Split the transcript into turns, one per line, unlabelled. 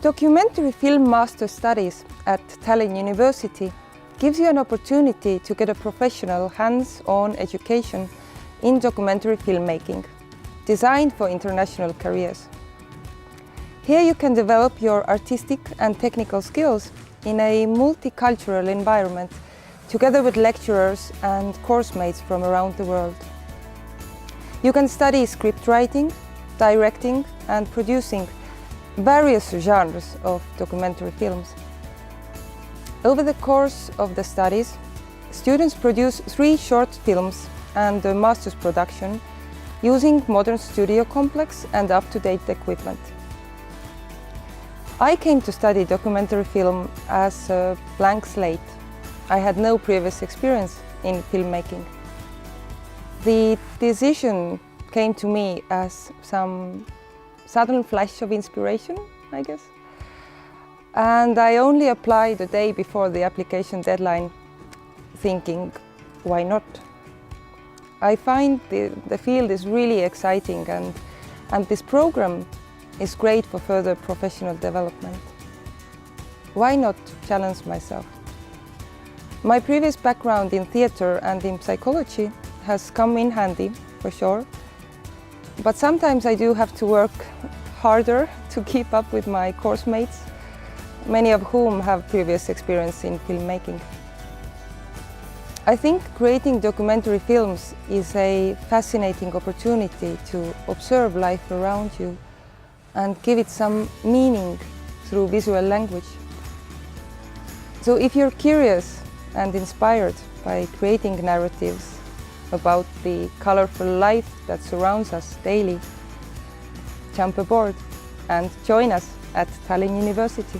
Documentary Film Master Studies at Tallinn University gives you an opportunity to get a professional hands-on education in documentary filmmaking, designed for international careers. Here you can develop your artistic and technical skills in a multicultural environment, together with lecturers and course mates from around the world. You can study script writing, directing and producing various genres of documentary films. Over the course of the studies, students produce 3 short films and a master's production using modern studio complex and up-to-date equipment. I came to study documentary film as a blank slate. I had no previous experience in filmmaking. The decision came to me as some sudden flash of inspiration, I guess. And I only applied the day before the application deadline, thinking, why not? I find the field is really exciting and this program is great for further professional development. Why not challenge myself? My previous background in theatre and in psychology has come in handy, for sure. But sometimes I do have to work harder to keep up with my course mates, many of whom have previous experience in filmmaking. I think creating documentary films is a fascinating opportunity to observe life around you and give it some meaning through visual language. So if you're curious and inspired by creating narratives about the colorful life that surrounds us daily, jump aboard and join us at Tallinn University.